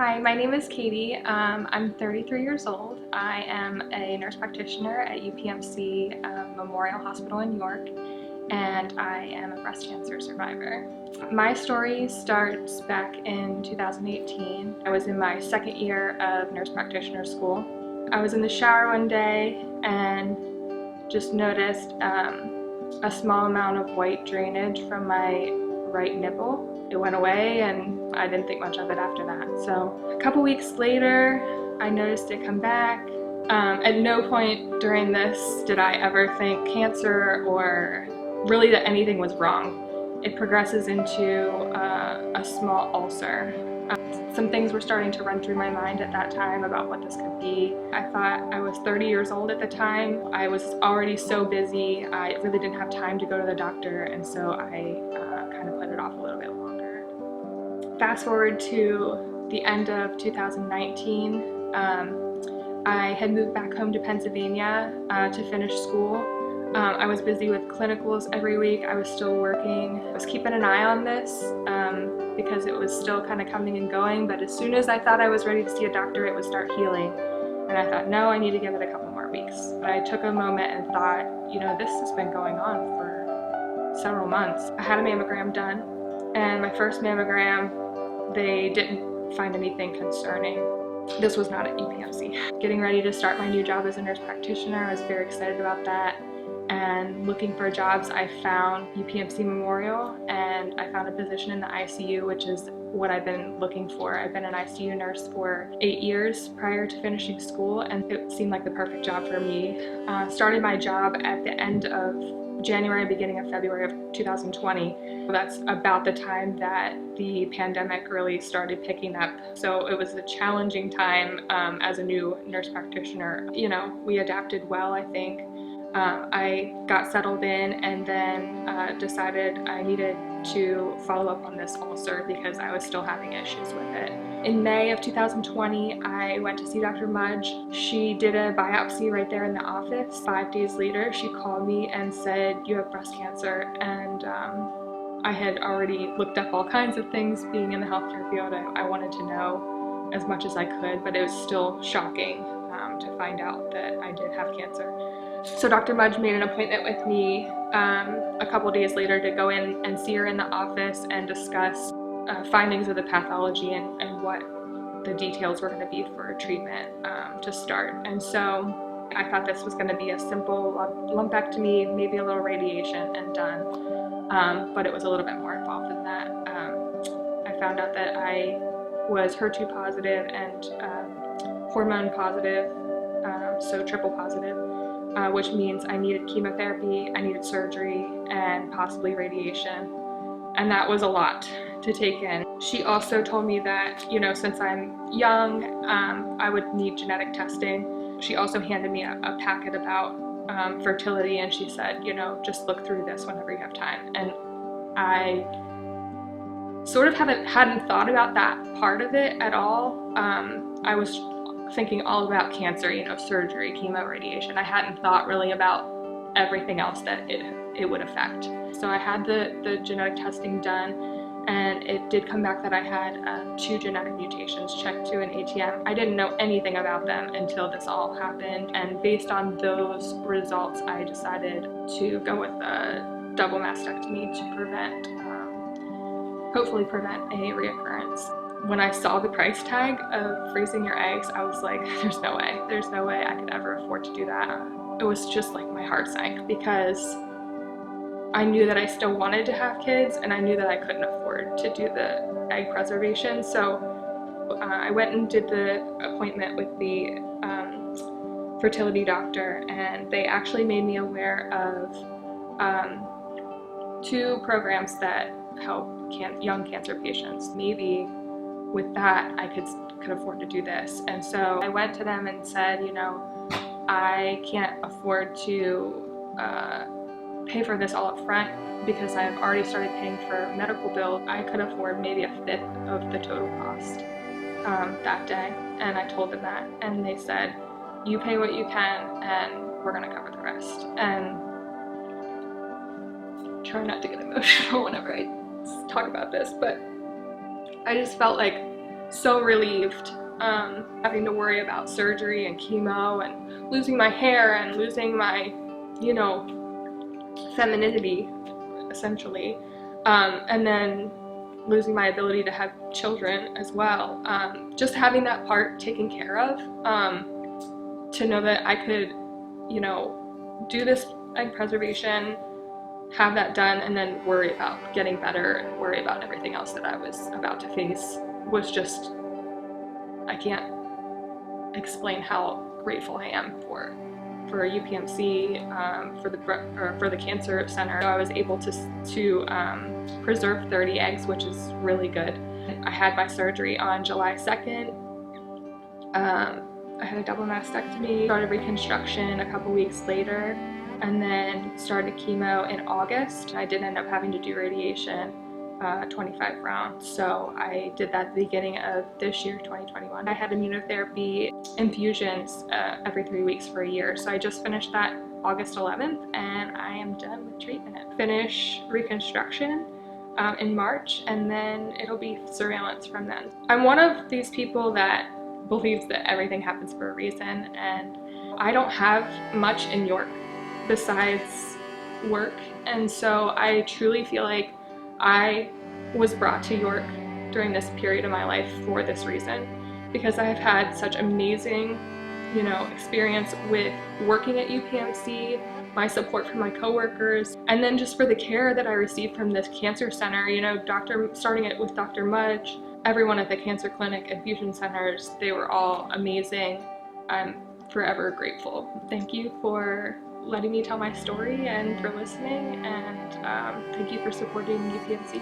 Hi, my name is Katie. I'm 33 years old. I am a nurse practitioner at UPMC Memorial Hospital in York, and I am a breast cancer survivor. My story starts back in 2018. I was in my second year of nurse practitioner school. I was in the shower one day and just noticed a small amount of white drainage from my right nipple. It went away and I didn't think much of it after that. So a couple weeks later, I noticed it come back. At no point during this did I ever think cancer or really that anything was wrong. It progresses into a small ulcer. Some things were starting to run through my mind at that time about what this could be. I thought I was 30 years old at the time. I was already so busy. I really didn't have time to go to the doctor, and so I kind of put it off a little bit longer. Fast forward to the end of 2019. I had moved back home to Pennsylvania to finish school. I was busy with clinicals every week. I was still working. I was keeping an eye on this because it was still kind of coming and going, but as soon as I thought I was ready to see a doctor, it would start healing. And I thought, no, I need to give it a couple more weeks. But I took a moment and thought, you know, this has been going on for several months. I had a mammogram done, and my first mammogram, they didn't find anything concerning. This was not at UPMC. Getting ready to start my new job as a nurse practitioner, I was very excited about that. And looking for jobs, I found UPMC Memorial, and I found a position in the ICU, which is what I've been looking for. I've been an ICU nurse for 8 years prior to finishing school, and it seemed like the perfect job for me. Started my job at the end of January, beginning of February of 2020. That's about the time that the pandemic really started picking up. So it was a challenging time as a new nurse practitioner. You know, we adapted well, I think. I got settled in and then decided I needed to follow up on this ulcer because I was still having issues with it. In May of 2020, I went to see Dr. Mudge. She did a biopsy right there in the office. 5 days later, she called me and said, "You have breast cancer." And I had already looked up all kinds of things. Being in the healthcare field, I wanted to know as much as I could, but it was still shocking to find out that I did have cancer. So Dr. Mudge made an appointment with me a couple days later to go in and see her in the office and discuss findings of the pathology and what the details were going to be for treatment to start. And so I thought this was going to be a simple lumpectomy, maybe a little radiation, and done. But it was a little bit more involved than that. I found out that I was HER2 positive and hormone positive, so triple positive. Which means I needed chemotherapy, I needed surgery, and possibly radiation. And that was a lot to take in. She also told me that, you know, since I'm young, I would need genetic testing. She also handed me a packet about fertility, and she said, you know, just look through this whenever you have time. And I sort of hadn't thought about that part of it at all. I was thinking all about cancer, you know, surgery, chemo, radiation. I hadn't thought really about everything else that it would affect. So I had the genetic testing done, and it did come back that I had 2 genetic mutations checked to an ATM. I didn't know anything about them until this all happened, and based on those results, I decided to go with a double mastectomy to prevent, hopefully prevent a reoccurrence. When I saw the price tag of freezing your eggs, I was like, there's no way I could ever afford to do that. It was just like my heart sank because I knew that I still wanted to have kids, and I knew that I couldn't afford to do the egg preservation. So I went and did the appointment with the fertility doctor, and they actually made me aware of 2 programs that help young cancer patients. Maybe with that, I could afford to do this. And so I went to them and said, you know, I can't afford to pay for this all up front because I've already started paying for medical bills. I could afford maybe 1/5 of the total cost that day. And I told them that, and they said, you pay what you can and we're gonna cover the rest. And try not to get emotional whenever I talk about this, but I just felt like so relieved. Having to worry about surgery and chemo and losing my hair and losing my, you know, femininity, essentially, and then losing my ability to have children as well. Just having that part taken care of, to know that I could, you know, do this egg preservation, have that done, and then worry about getting better and worry about everything else that I was about to face was just, I can't explain how grateful I am for UPMC, for the cancer center. So I was able to preserve 30 eggs, which is really good. I had my surgery on July 2nd. I had a double mastectomy, started reconstruction a couple weeks later, and then started chemo in August. I did end up having to do radiation, 25 rounds. So I did that at the beginning of this year, 2021. I had immunotherapy infusions every 3 weeks for a year. So I just finished that August 11th, and I am done with treatment. Finish reconstruction in March, and then it'll be surveillance from then. I'm one of these people that believes that everything happens for a reason, and I don't have much in York besides work, and so I truly feel like I was brought to York during this period of my life for this reason, because I have had such amazing, you know, experience with working at UPMC, my support from my coworkers, and then just for the care that I received from this cancer center. You know, starting it with Dr. Mudge, everyone at the cancer clinic, infusion centers, they were all amazing. I'm forever grateful. Thank you for letting me tell my story and for listening, and thank you for supporting UPMC.